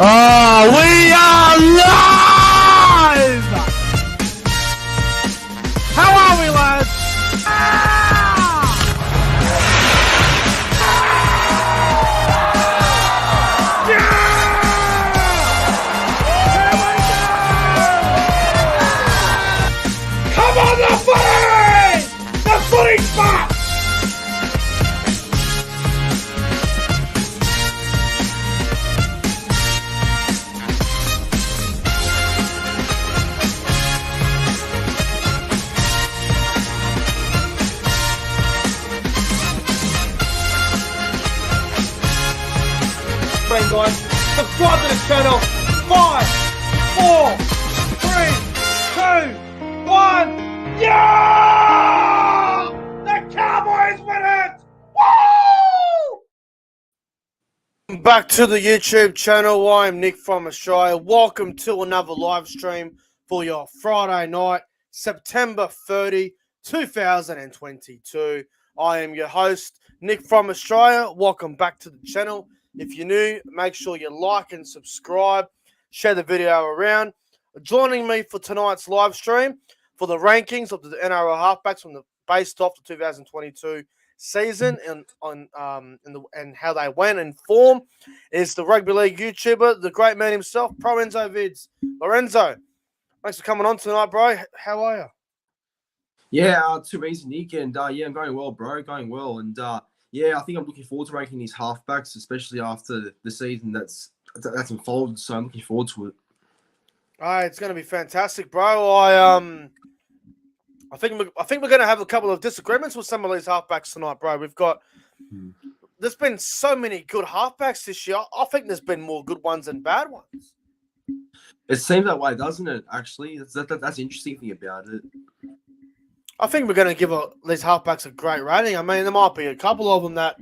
Oh, we are live! How are we, lads? Come on, the footy! The footy spot! Guys, subscribe to the channel. 5, 4, 3, 2, 1. Yeah! The Cowboys win it! Woo! Back to the YouTube channel. I'm Nick from Australia. Welcome to another live stream for your Friday night, September 30, 2022. I am your host, Nick from Australia. Welcome back to the channel. If you're new, make sure you like and subscribe. Share the video around. Joining me for tonight's live stream for the rankings of the NRL halfbacks from the based off the 2022 season and how they went in form is the rugby league YouTuber, the great man himself, Lorenzo Vids. Lorenzo, thanks for coming on tonight, bro. How are you? Yeah, too easy, Nick, and yeah, I'm going well, bro. Going well, and yeah, I think I'm looking forward to ranking these halfbacks, especially after the season that's unfolded. So I'm looking forward to it. All right, it's going to be fantastic, bro. I think we're going to have a couple of disagreements with some of these halfbacks tonight, bro. There's been so many good halfbacks this year. I think there's been more good ones than bad ones. It seems that way, doesn't it? Actually, that's the interesting thing about it. I think we're going to give these halfbacks a great rating. I mean, there might be a couple of them that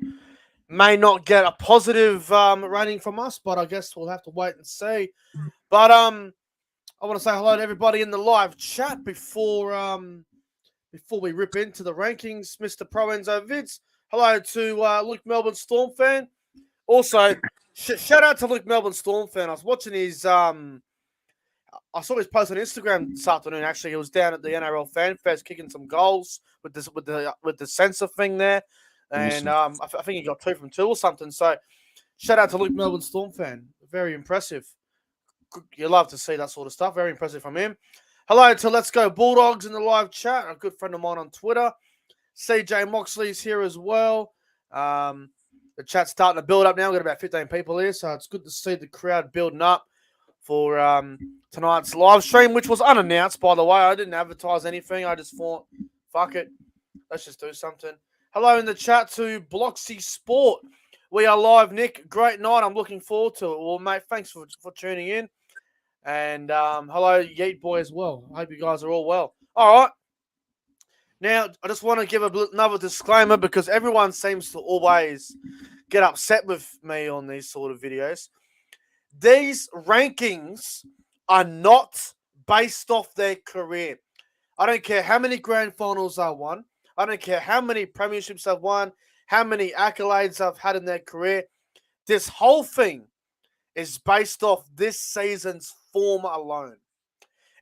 may not get a positive rating from us, but I guess we'll have to wait and see. But I want to say hello to everybody in the live chat before we rip into the rankings. Mr. Proenzo Vids, hello to Luke Melbourne Storm fan. Also, shout out to Luke Melbourne Storm fan. I was watching his I saw his post on Instagram this afternoon. Actually, he was down at the NRL Fan Fest kicking some goals with the sensor thing there, and I think he got 2 from 2 or something. So, shout out to Luke Melbourne Storm fan. Very impressive. You love to see that sort of stuff. Very impressive from him. Hello to Let's Go Bulldogs in the live chat. A good friend of mine on Twitter. CJ Moxley's here as well. The chat's starting to build up now. We've got about 15 people here, so it's good to see the crowd building up for tonight's live stream, which was unannounced, by the way. I didn't advertise anything. I just thought, fuck it, let's just do something. Hello in the chat to Bloxy Sport. We are live, Nick. Great night. I'm looking forward to it. Well, mate, thanks for tuning in. And hello, Yeet Boy, as well. I hope you guys are all well. All right. Now, I just want to give another disclaimer because everyone seems to always get upset with me on these sort of videos. These rankings are not based off their career. I don't care how many grand finals I won. I don't care how many premierships I've won, how many accolades I've had in their career. This whole thing is based off this season's form alone.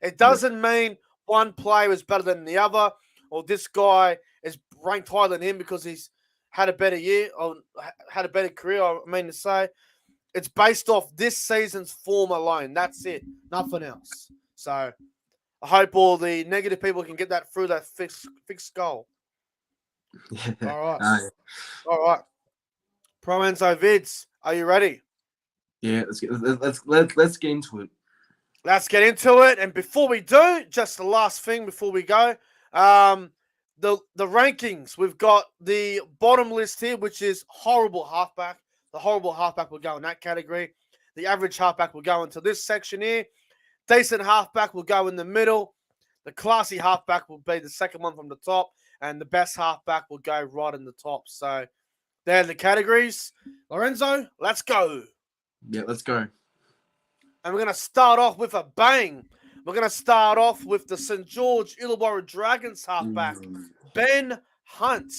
It doesn't mean one player is better than the other or this guy is ranked higher than him because he's had a better year or had a better career, I mean to say. It's based off this season's form alone. That's it. Nothing else. So I hope all the negative people can get that through that fixed skull. All right. All right. Proenzo Vids, are you ready? Yeah, let's get into it. Let's get into it. And before we do, just the last thing before we go, the rankings. We've got the bottom list here, which is horrible halfback. The horrible halfback will go in that category. The average halfback will go into this section here. Decent halfback will go in the middle. The classy halfback will be the second one from the top. And the best halfback will go right in the top. So, they're the categories. Lorenzo, let's go. Yeah, let's go. And we're going to start off with a bang. We're going to start off with the St. George Illawarra Dragons halfback, Ben Hunt.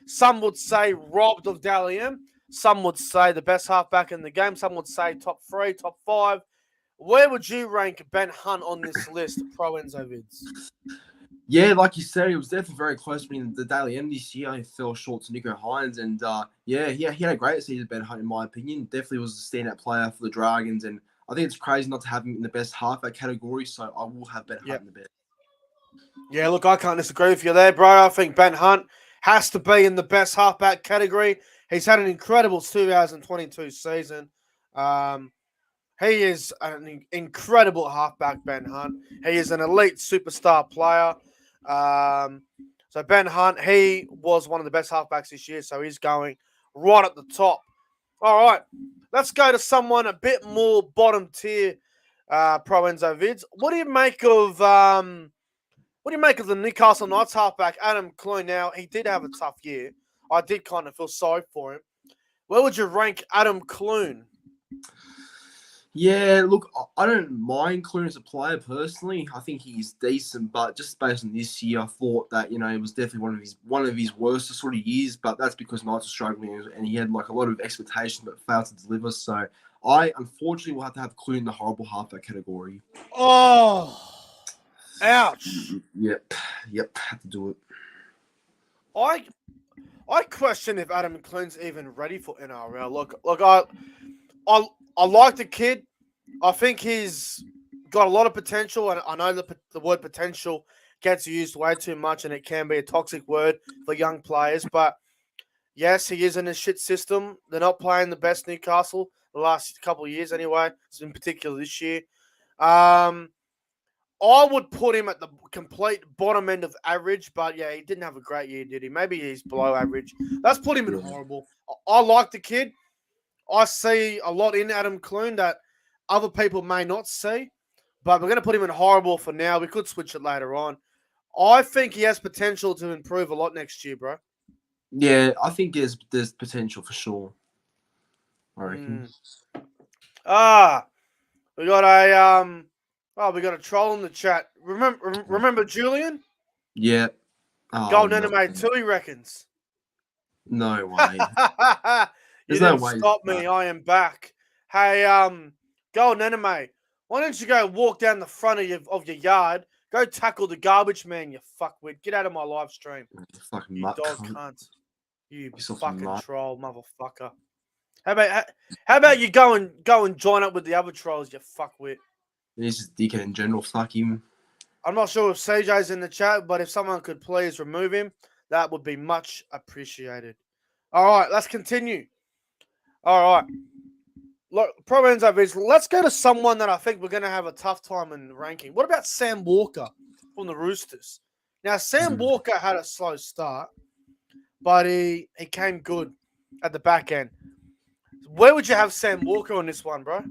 Some would say robbed of Dally M. Some would say the best halfback in the game. Some would say top 3, top 5. Where would you rank Ben Hunt on this list, Pro Enzo Vids? Yeah, like you said, it was definitely very close in the Daily M this year. He fell short to Nico Hines, and he had a great season, Ben Hunt, in my opinion. Definitely was a standout player for the Dragons, and I think it's crazy not to have him in the best halfback category, so I will have Ben Hunt in the best. Yeah, look, I can't disagree with you there, bro. I think Ben Hunt has to be in the best halfback category. He's had an incredible 2022 season. He is an incredible halfback, Ben Hunt. He is an elite superstar player. So Ben Hunt, he was one of the best halfbacks this year, so he's going right at the top. All right, let's go to someone a bit more bottom tier, Pro Enzo Vids. What do you make of the Newcastle Knights halfback, Adam Clune? Now, he did have a tough year. I did kind of feel sorry for him. Where would you rank Adam Clune? Yeah, look, I don't mind Clune as a player personally. I think he's decent, but just based on this year, I thought that it was definitely one of his worst sort of years. But that's because Knights were struggling, and he had like a lot of expectation but failed to deliver. So I unfortunately will have to have Clune in the horrible halfback category. Oh, ouch! Yep, had to do it. I question if Adam Clune's even ready for NRL. Look, I like the kid. I think he's got a lot of potential, and I know the word potential gets used way too much, and it can be a toxic word for young players. But yes, he is in a shit system. They're not playing the best Newcastle the last couple of years anyway, in particular this year. I would put him at the complete bottom end of average, but yeah, he didn't have a great year, did he? Maybe he's below average. Let's put him in horrible. I like the kid. I see a lot in Adam Clune that other people may not see, but we're going to put him in horrible for now. We could switch it later on. I think he has potential to improve a lot next year, bro. Yeah, I think there's potential for sure. I reckon. We got a troll in the chat. Remember Julian? Yeah. Golden Anime 2, he reckons. No way. You didn't stop me. I am back. Hey, Golden Anime, why don't you go walk down the front of your yard? Go tackle the garbage man, you fuckwit. Get out of my live stream. Fucking you mutt dog cunt. cunt. You You're fucking troll, motherfucker. How about you go and join up with the other trolls, you fuckwit? He's just dickhead in general. Fuck him. I'm not sure if CJ's in the chat, but if someone could please remove him, that would be much appreciated. All right, let's continue. All right. Look, Pro Enzo Vids, let's go to someone that I think we're going to have a tough time in ranking. What about Sam Walker from the Roosters? Now, Sam Walker had a slow start, but he came good at the back end. Where would you have Sam Walker on this one, bro?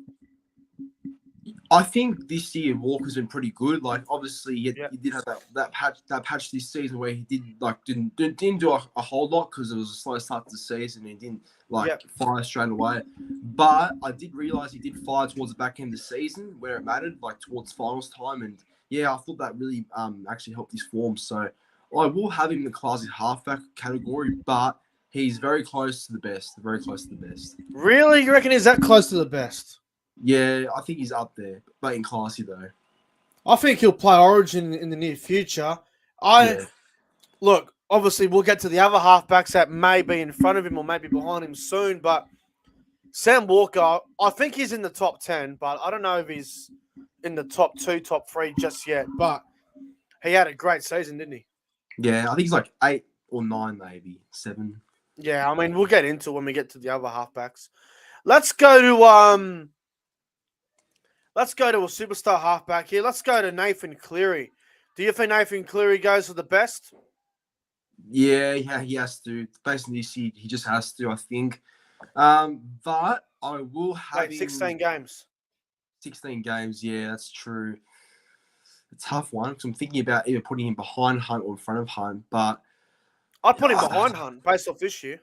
I think this year Walker's been pretty good. Like, obviously, he did have that patch this season where he didn't do a whole lot because it was a slow start to the season. And he didn't fire straight away. But I did realize he did fire towards the back end of the season where it mattered, like towards finals time. And yeah, I thought that really actually helped his form. So I will have him in the classy halfback category, but he's very close to the best. Very close to the best. Really? You reckon he's that close to the best? Yeah, I think he's up there, but in classy though. I think he'll play Origin in the near future. Look, obviously we'll get to the other halfbacks that may be in front of him or maybe behind him soon, but Sam Walker, I think he's in the top 10, but I don't know if he's in the top 2, top 3 just yet, but he had a great season, didn't he? Yeah, I think he's like 8 or 9, maybe 7. Yeah, I mean, we'll get into it when we get to the other halfbacks. Let's go to a superstar halfback here. Let's go to Nathan Cleary. Do you think Nathan Cleary goes for the best? Yeah, he has to. Based on this year, he just has to, I think. But I will have 16 games. 16 games, yeah, that's true. A tough one because I'm thinking about either putting him behind Hunt or in front of Hunt, but I'd put him behind Hunt based off this year.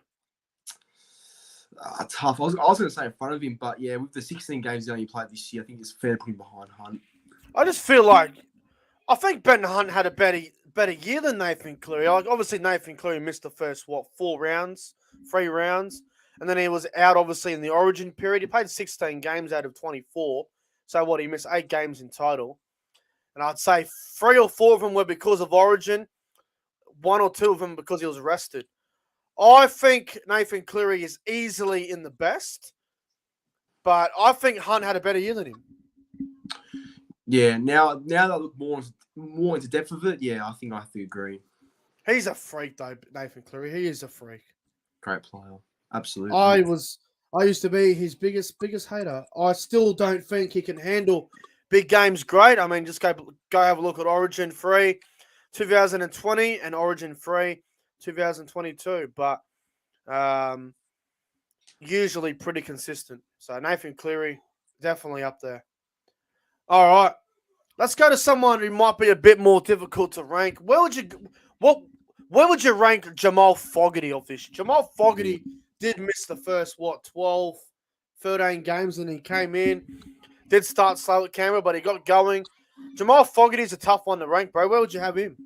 Tough. I was going to say in front of him, but yeah, with the 16 games he only played this year, I think it's fair to put him behind Hunt. I just feel like I think Ben Hunt had a better year than Nathan Cleary. Like, obviously, Nathan Cleary missed the first 3 rounds, And then he was out, obviously, in the Origin period. He played 16 games out of 24. So what, he missed 8 games in total. And I'd say 3 or 4 of them were because of Origin. 1 or 2 of them because he was arrested. I think Nathan Cleary is easily in the best. But I think Hunt had a better year than him. Yeah, now that I look more into depth of it, yeah, I think I have to agree. He's a freak, though, Nathan Cleary. He is a freak. Great player. Absolutely. I used to be his biggest hater. I still don't think he can handle big games great. I mean, just go have a look at Origin 3, 2020 and Origin 3, 2022. But usually pretty consistent. So Nathan Cleary, definitely up there. All right. Let's go to someone who might be a bit more difficult to rank. Where would you rank Jamal Fogarty of this? Jamal Fogarty did miss the first, 12, 13 games, and he came in. Did start slow at Canberra, but he got going. Jamal Fogarty is a tough one to rank, bro. Where would you have him?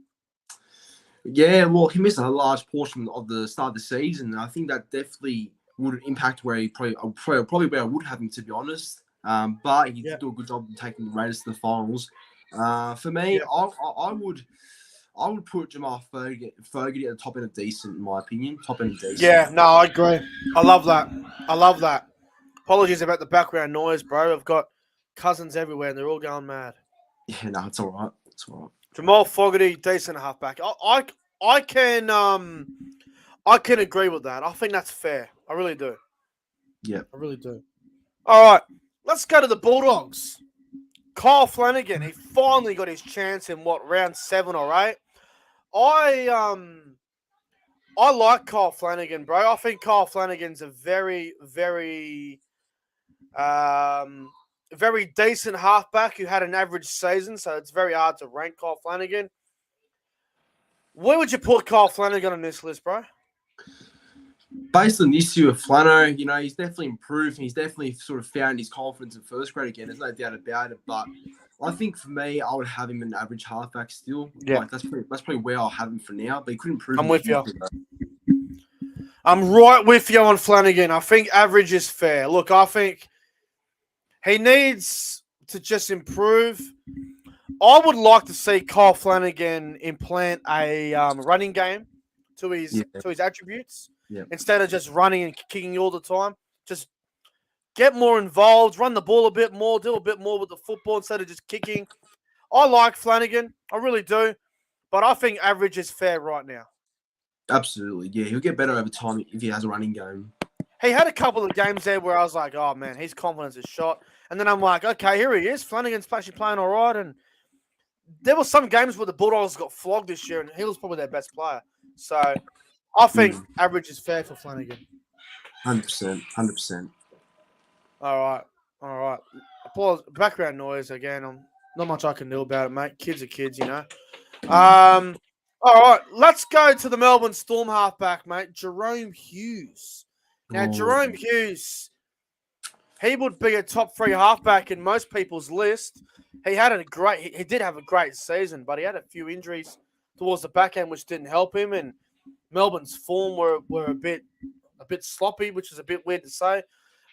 Yeah, well, he missed a large portion of the start of the season. And I think that definitely would impact where he probably where I would have him, to be honest. But he did do a good job of taking the Raiders to the finals. For me, I would put Jamal Fogarty at the top end of decent, in my opinion. Top end of decent. Yeah, no, I agree. I love that. Apologies about the background noise, bro. I've got cousins everywhere and they're all going mad. Yeah, no, it's all right. It's all right. Jamal Fogarty, decent halfback. I can agree with that. I think that's fair. I really do. Yeah. I really do. All right. Let's go to the Bulldogs. Kyle Flanigan, he finally got his chance in round 7 or 8. I like Kyle Flanigan, bro. I think Kyle Flanigan's a very, very, very decent halfback who had an average season, so it's very hard to rank Kyle Flanigan. Where would you put Kyle Flanigan on this list, bro? Based on this year of Flano, he's definitely improved. He's definitely sort of found his confidence in first grade again. There's no doubt about it. But I think for me, I would have him an average halfback still. Yeah, like, that's probably where I'll have him for now. But he could improve. I'm with you. I'm right with you on Flanigan. I think average is fair. Look, I think he needs to just improve. I would like to see Kyle Flanigan implant a running game to his attributes. Yeah. Instead of just running and kicking all the time. Just get more involved, run the ball a bit more, do a bit more with the football instead of just kicking. I like Flanigan. I really do. But I think average is fair right now. Absolutely. Yeah, he'll get better over time if he has a running game. He had a couple of games there where I was like, oh, man, his confidence is shot. And then I'm like, okay, here he is. Flanagan's actually playing all right. And there were some games where the Bulldogs got flogged this year, and he was probably their best player. So I think average is fair for Flanigan. 100%. All right. Applause. Background noise again. Not much I can do about it, mate. Kids are kids, All right, let's go to the Melbourne Storm halfback, mate. Jerome Hughes. Now, Jerome Hughes, he would be a top 3 halfback in most people's list. He did have a great season, but he had a few injuries towards the back end, which didn't help him. And Melbourne's form were a bit sloppy, which is a bit weird to say.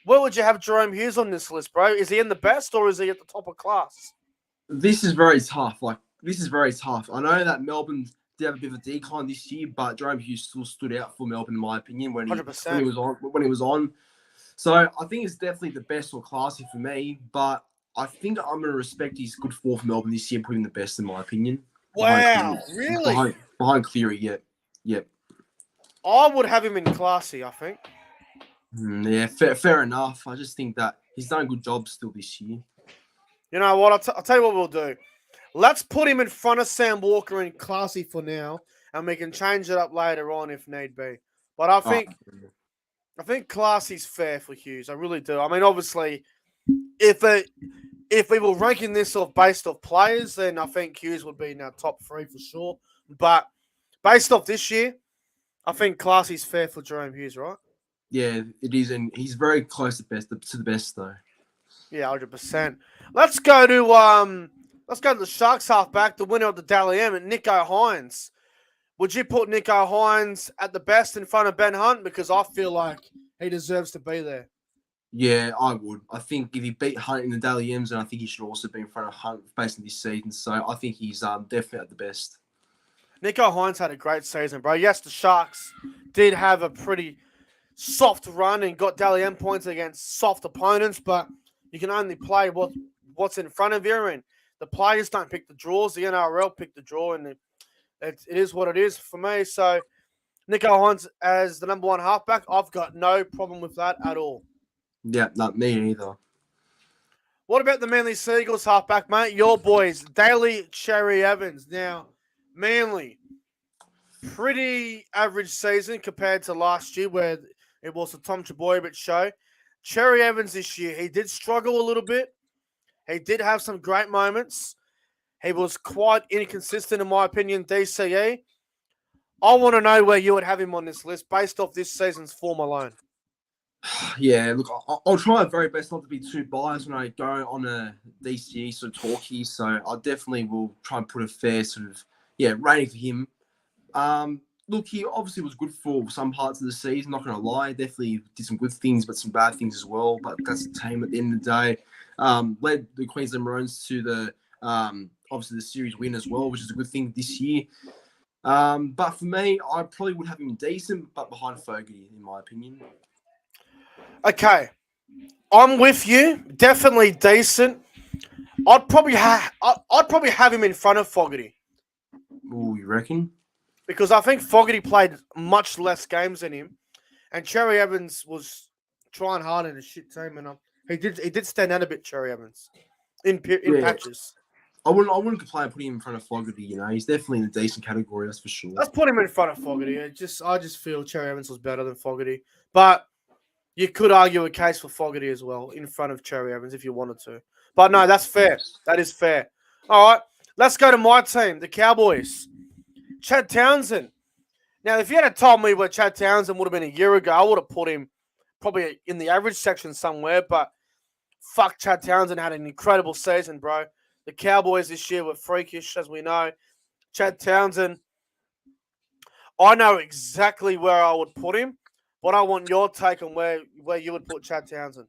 Where would you have Jerome Hughes on this list, bro? Is he in the best or is he at the top of class? This is very tough. I know that Melbourne did have a bit of a decline this year, but Jerome Hughes still stood out for Melbourne, in my opinion, when he was on. So I think it's definitely the best or classy for me, but I think I'm going to respect his good form for Melbourne this year, putting the best, in my opinion. Wow, really? Behind Cleary, yeah. I would have him in classy, I think. Yeah, fair enough. I just think that he's done a good job still this year. You know what? I'll tell you what we'll do. Let's put him in front of Sam Walker in classy for now, and we can change it up later on if need be. But I think classy's fair for Hughes. I really do. I mean, obviously, if we were ranking this based off players, then I think Hughes would be in our top 3 for sure. But based off this year, I think classy's fair for Jerome Hughes, right? Yeah, it is, and he's very close to the best though. Yeah, 100%. Let's go to the Sharks halfback, the winner of the Dally M, and Nico Hines. Would you put Nico Hines at the best in front of Ben Hunt? Because I feel like he deserves to be there. Yeah, I would. I think if he beat Hunt in the Daily M's, then I think he should also be in front of Hunt based on this season. So I think he's definitely at the best. Nico Hines had a great season, bro. Yes, the Sharks did have a pretty soft run and got Dally M points against soft opponents, but you can only play what's in front of you, and the players don't pick the draws. The NRL pick the draw, and it is what it is for me. So Nico Hines as the number one halfback, I've got no problem with that at all. Yeah, not me either. What about the Manly Seagulls halfback, mate? Your boys, Daly Cherry Evans. Now, Manly, pretty average season compared to last year where it was the Tom Trbojevic show. Cherry Evans this year, he did struggle a little bit. He did have some great moments. He was quite inconsistent, in my opinion, DCE. I want to know where you would have him on this list based off this season's form alone. Yeah, look, I'll try my very best not to be too biased when I go on a DCE sort of talk here. So I definitely will try and put a fair sort of, rating for him. Look, he obviously was good for some parts of the season, not going to lie. Definitely did some good things, but some bad things as well. But that's the team at the end of the day. Led the Queensland Maroons to the, obviously, the series win as well, which is a good thing this year. But for me, I probably would have him decent, but behind Fogarty, in my opinion. Okay, I'm with you. Definitely decent. I'd probably have him in front of Fogarty. Oh, you reckon? Because I think Fogarty played much less games than him, and Cherry Evans was trying hard in a shit team, and he did stand out a bit. Cherry Evans in patches. I wouldn't complain putting him in front of Fogarty. He's definitely in a decent category, that's for sure. Let's put him in front of Fogarty. I just feel Cherry Evans was better than Fogarty, but you could argue a case for Fogarty as well in front of Cherry Evans if you wanted to. But no, that's fair. That is fair. All right, let's go to my team, the Cowboys. Chad Townsend. Now, if you had told me where Chad Townsend would have been a year ago, I would have put him probably in the average section somewhere. But fuck, Chad Townsend had an incredible season, bro. The Cowboys this year were freakish, as we know. Chad Townsend, I know exactly where I would put him, but I want your take on where you would put Chad Townsend.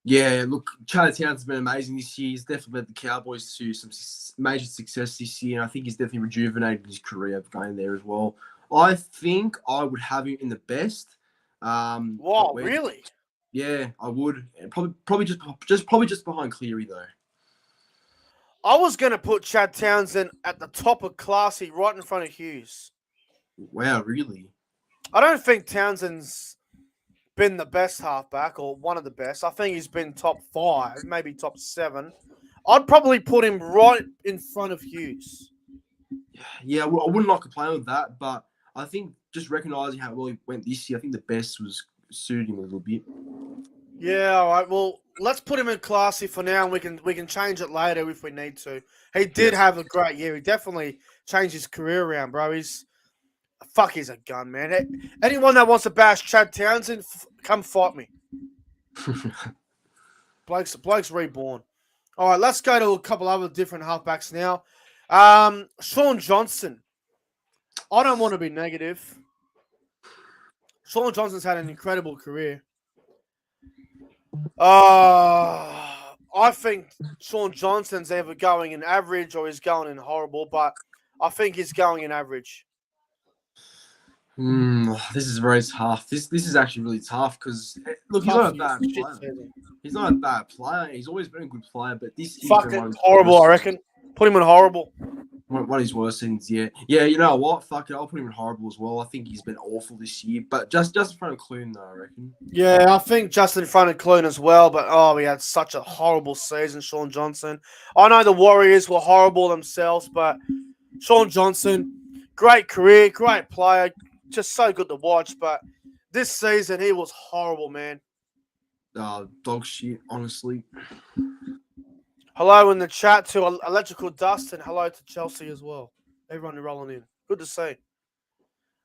Yeah, look, Chad Townsend's been amazing this year. He's definitely led the Cowboys to some major success this year, and I think he's definitely rejuvenated his career going there as well. I think I would have him in the best. Wow, really? Yeah, I would. Probably just behind Cleary though. I was going to put Chad Townsend at the top of classy, right in front of Hughes. Wow, really? I don't think Townsend's been the best halfback or one of the best. I think he's been top 5, maybe top 7. I'd probably put him right in front of Hughes. Yeah, well, I wouldn't like to play with that, but I think just recognising how well he went this year, I think the best was suited him a little bit. Yeah, all right. Well, let's put him in classy for now, and we can change it later if we need to. He did have a great year. He definitely changed his career around, bro. He's a gun, man. Anyone that wants to bash Chad Townsend, come fight me. Bloke's reborn. All right, let's go to a couple other different halfbacks now. Sean Johnson. I don't want to be negative. Sean Johnson's had an incredible career. I think Sean Johnson's either going in average or he's going in horrible, but I think he's going in average. This is very tough. This is actually really tough because look, he's not a bad player. He's not a bad player. He's always been a good player, but this is fucking horrible. I reckon. Put him in horrible. One of his worst things, yeah. You know what? Fuck it, I'll put him in horrible as well. I think he's been awful this year, but just in front of Clune, though, I reckon. Yeah, I think just in front of Clune as well, but he had such a horrible season, Sean Johnson. I know the Warriors were horrible themselves, but Sean Johnson, great career, great player, just so good to watch, but this season he was horrible, man. Dog shit, honestly. Hello in the chat to Electrical Dust, and hello to Chelsea as well. Everyone rolling in. Good to see.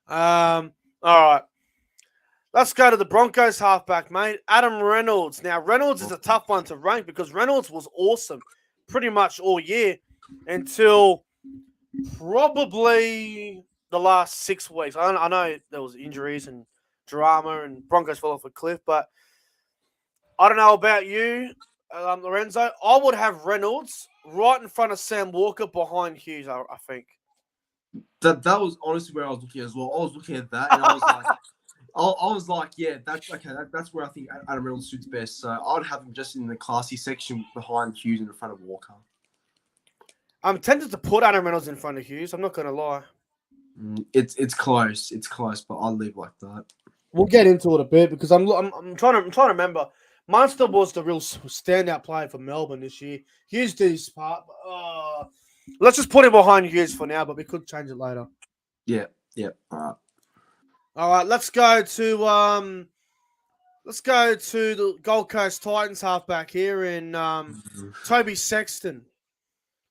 All right. Let's go to the Broncos halfback, mate. Adam Reynolds. Now, Reynolds is a tough one to rank because Reynolds was awesome pretty much all year until probably the last 6 weeks. I know there was injuries and drama and Broncos fell off a cliff. But I don't know about you, Lorenzo. I would have Reynolds right in front of Sam Walker behind Hughes, I think. That was honestly where I was looking as well. I was looking at that and I was like, yeah, that's okay. That's where I think Adam Reynolds suits best. So I'd have him just in the classy section behind Hughes and in front of Walker. I'm tempted to put Adam Reynolds in front of Hughes. I'm not going to lie. It's close. It's close, but I'll leave like that. We'll get into it a bit because I'm trying to remember. Munster was the real standout player for Melbourne this year. Hughes did his part. Let's just put him behind Hughes for now, but we could change it later. Yeah. All right. Let's go to the Gold Coast Titans halfback here in Toby Sexton.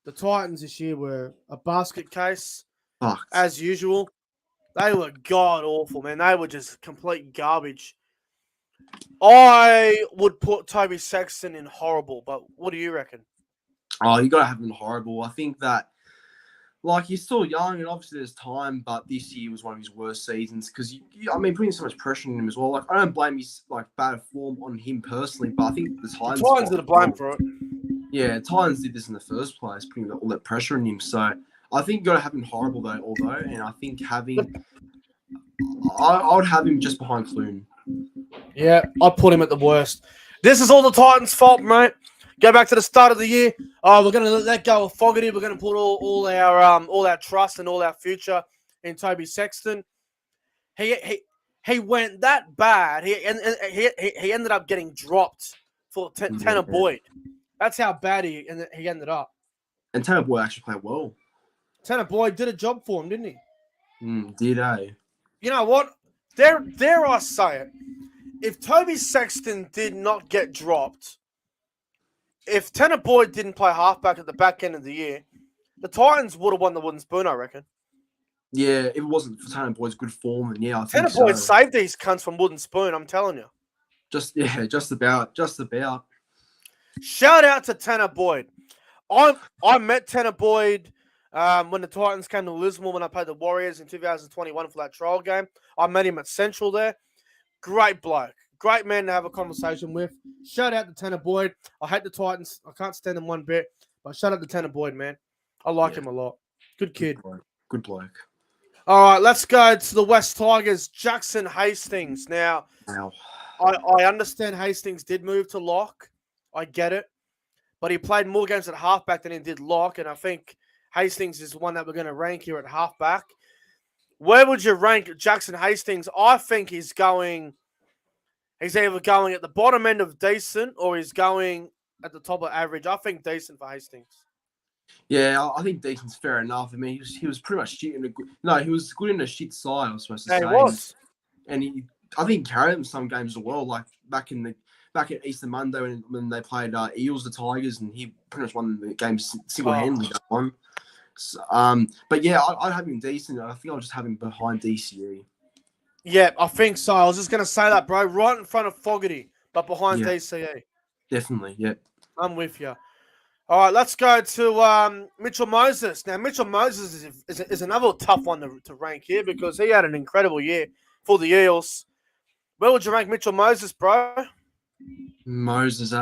The Titans this year were a basket case, as usual. They were god awful, man. They were just complete garbage. I would put Toby Sexton in horrible, but what do you reckon? Oh, you gotta have him in horrible. I think that, like, he's still young and obviously there's time, but this year was one of his worst seasons because putting so much pressure on him as well. Like, I don't blame his bad form on him personally, but I think the Titans did a blame for it. Yeah, Titans did this in the first place, putting all that pressure on him. So I think you got to have him horrible though. And I think I would have him just behind Clune. Yeah, I'd put him at the worst. This is all the Titans' fault, mate. Go back to the start of the year. Oh, we're going to let go of Fogarty. We're going to put all our trust and all our future in Toby Sexton. He went that bad. He ended up getting dropped for Tanner Boyd. That's how bad he ended up. And Tanner Boyd actually played well. Tanner Boyd did a job for him, didn't he? Did eh? You know what? Dare I say it? If Toby Sexton did not get dropped, if Tanner Boyd didn't play halfback at the back end of the year, the Titans would have won the wooden spoon, I reckon. Yeah, if it wasn't for Tanner Boyd's good form, then yeah, I think Tanner Boyd saved these cunts from wooden spoon, I'm telling you. Just about. Shout out to Tanner Boyd. I met Tanner Boyd when the Titans came to Lismore when I played the Warriors in 2021 for that trial game. I met him at Central there. Great bloke. Great man to have a conversation with. Shout out to Tanner Boyd. I hate the Titans. I can't stand them one bit. But shout out to Tanner Boyd, man. I like him a lot. Good kid. Good bloke. All right, let's go to the West Tigers. Jackson Hastings. Now, I understand Hastings did move to lock. I get it. But he played more games at halfback than he did lock. And I think Hastings is the one that we're going to rank here at halfback. Where would you rank Jackson Hastings? I think he's either going at the bottom end of decent or he's going at the top of average. I think decent for Hastings. Yeah, I think decent's fair enough. I mean, he was pretty much shit he was good in a shit side, I was supposed to say. He was. And I think he carried them some games as well, like back at Easter Monday when they played Eels, the Tigers, and he pretty much won the game single-handedly that one. So, but yeah, I'd have him decent. I think I'll just have him behind DCE. Yeah, I think so. I was just going to say that, bro. Right in front of Fogarty, but behind DCE. Definitely, yeah. I'm with you. All right, let's go to Mitchell Moses. Now, Mitchell Moses is another tough one to rank here because he had an incredible year for the Eels. Where would you rank Mitchell Moses, bro? Moses,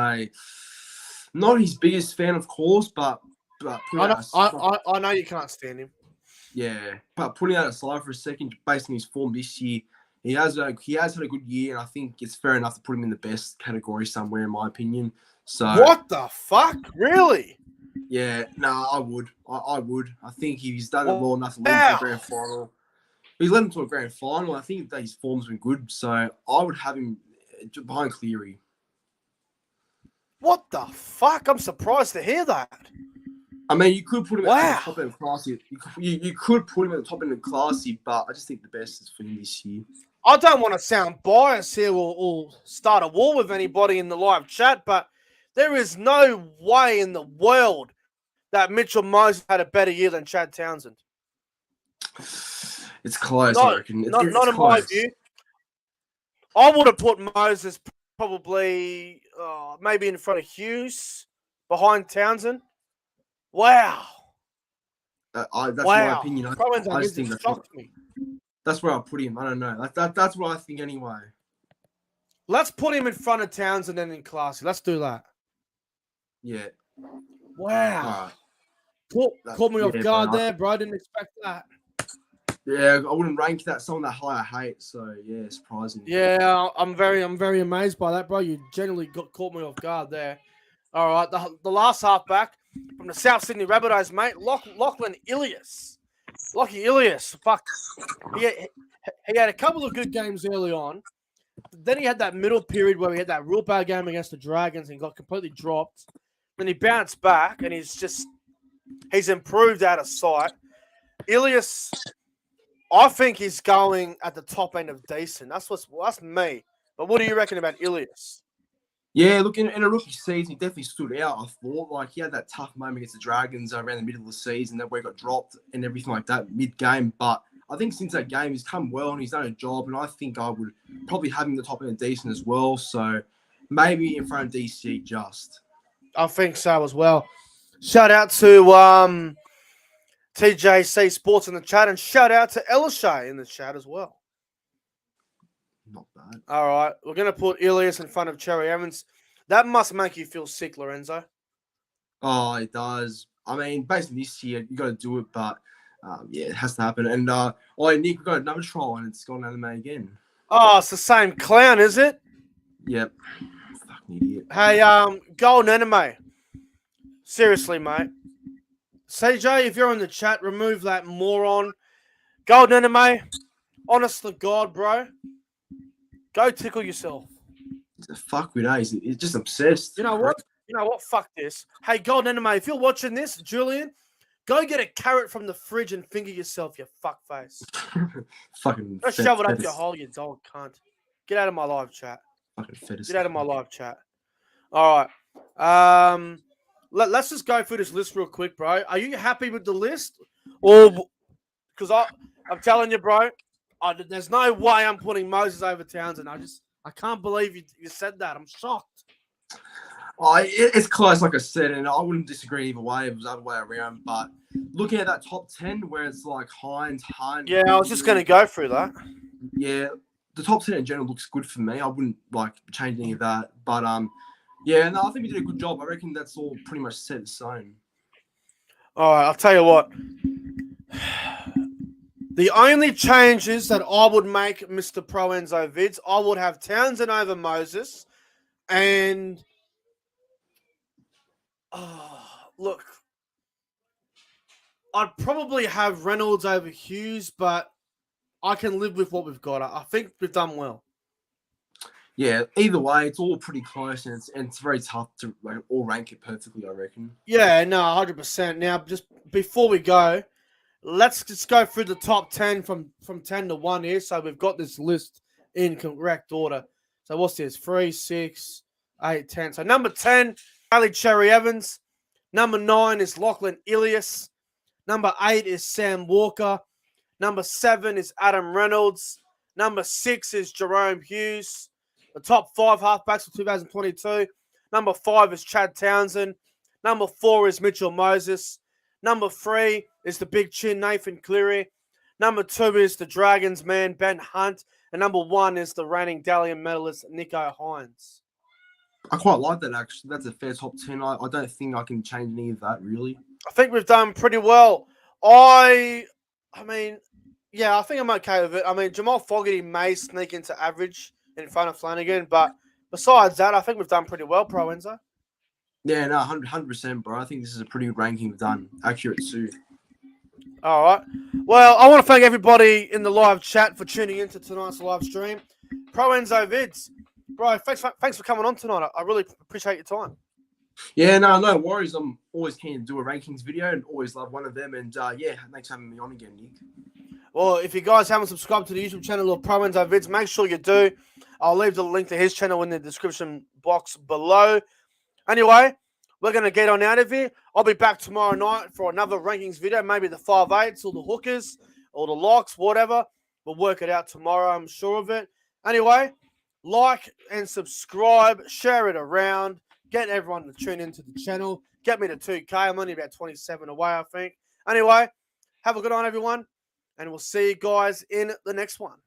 not his biggest fan, of course, but I know you can't stand him. Yeah, but putting that aside for a second, based on his form this year, he has had a good year, and I think it's fair enough to put him in the best category somewhere, in my opinion. So what the fuck, really? Yeah, I would. I would. I think he's done it well enough to lead to a grand final. He's led him to a grand final. I think that his form's been good, so I would have him behind Cleary. What the fuck? I'm surprised to hear that. I mean, you could put him at the top end of classy. You could put him at the top end of classy, but I just think the best is for him this year. I don't want to sound biased here or start a war with anybody in the live chat, but there is no way in the world that Mitchell Moses had a better year than Chad Townsend. It's close, I reckon. It's not in my view. I would have put Moses probably maybe in front of Hughes, behind Townsend. Wow. That's my opinion. I just think that's shocked me. That's where I'll put him. I don't know. That's what I think anyway. Let's put him in front of Townsend and in Classy. Let's do that. Yeah. Wow. All right. Caught me off guard bro. there, bro. I didn't expect that. Yeah, I wouldn't rank that someone that high I hate. So yeah, surprising. Yeah, I'm very amazed by that, bro. You generally caught me off guard there. All right, the last halfback from the South Sydney Rabbitohs, mate, Lachlan Ilyas. Lachlan Ilyas, fuck. He had a couple of good games early on. Then he had that middle period where he had that real bad game against the Dragons and got completely dropped. Then he bounced back and he's improved out of sight. Ilyas, I think he's going at the top end of decent. That's me. But what do you reckon about Ilyas? Yeah, look, in a rookie season, he definitely stood out. I thought, like, he had that tough moment against the Dragons around the middle of the season, that where he got dropped and everything like that mid-game. But I think since that game, he's come well and he's done a job. And I think I would probably have him the top end of decent as well. So maybe in front of DC just. I think so as well. Shout out to TJC Sports in the chat, and shout out to Elishay in the chat as well. Not bad. All right, we're going to put Ilyas in front of Cherry Evans. That must make you feel sick, Lorenzo. Oh, it does. I mean, basically this year, you got to do it, but yeah, it has to happen. And Nick, we've got another trial and it's gone anime again. Oh, it's the same clown, is it? Yep. Fucking idiot. Hey, Golden Anime. Seriously, mate. CJ, if you're in the chat, remove that moron. Golden Anime. Honest to God, bro. Go tickle yourself. Fuck with A's. He's just obsessed. You know what? Fuck this. Hey, Golden Anime, if you're watching this, Julian, go get a carrot from the fridge and finger yourself, you fuckface. Fucking. Go shove it up your hole, you dog cunt. Get out of my live chat. Fucking fetus. Get out of my live chat. All right. Let's just go through this list real quick, bro. Are you happy with the list? Or because I'm telling you, bro, there's no way I'm putting Moses over Townsend. I can't believe you said that. I'm shocked. It's close, like I said, and I wouldn't disagree either way. It was the other way around. But looking at that top 10, where it's like Hines, Hunt. Yeah, I was just going to go through that. Yeah, the top 10 in general looks good for me. I wouldn't like change any of that. But yeah, no, I think we did a good job. I reckon that's all pretty much set in stone. All right, I'll tell you what. The only changes that I would make, Mr. Pro Enzo Vids, I would have Townsend over Moses. And, look, I'd probably have Reynolds over Hughes, but I can live with what we've got. I think we've done well. Yeah, either way, it's all pretty close, and it's very tough to all rank it perfectly, I reckon. Yeah, no, 100%. Now, just before we go, let's just go through the top 10 from 10 to 1 here. So we've got this list in correct order. So what's this? 3, 6, 8, 10. So number 10, Cherry Evans. Number 9 is Lachlan Ilyas. Number 8 is Sam Walker. Number 7 is Adam Reynolds. Number 6 is Jerome Hughes. The top 5 halfbacks for 2022. Number 5 is Chad Townsend. Number 4 is Mitchell Moses. Number 3 is the big chin, Nathan Cleary. Number 2 is the Dragons man, Ben Hunt. And number 1 is the reigning Dalian medalist, Nico Hines. I quite like that, actually. That's a fair top 10. I don't think I can change any of that, really. I think we've done pretty well. I mean, yeah, I think I'm okay with it. I mean, Jamal Fogarty may sneak into average in front of Flanigan, but besides that, I think we've done pretty well, Pro Enzo. Yeah, no, 100%, bro. I think this is a pretty good ranking we've done. Accurate too. All right. Well, I want to thank everybody in the live chat for tuning into tonight's live stream. Pro Enzo Vids, bro, thanks for coming on tonight. I really appreciate your time. Yeah, no worries. I'm always keen to do a rankings video and always love one of them. And yeah, thanks for having me on again, Nick. Well, if you guys haven't subscribed to the YouTube channel of Pro Enzo Vids, make sure you do. I'll leave the link to his channel in the description box below. Anyway, we're going to get on out of here. I'll be back tomorrow night for another rankings video, maybe the 5'8s or the hookers or the locks, whatever. We'll work it out tomorrow, I'm sure of it. Anyway, like and subscribe, share it around, get everyone to tune into the channel, get me to 2K. I'm only about 27 away, I think. Anyway, have a good night, everyone, and we'll see you guys in the next one.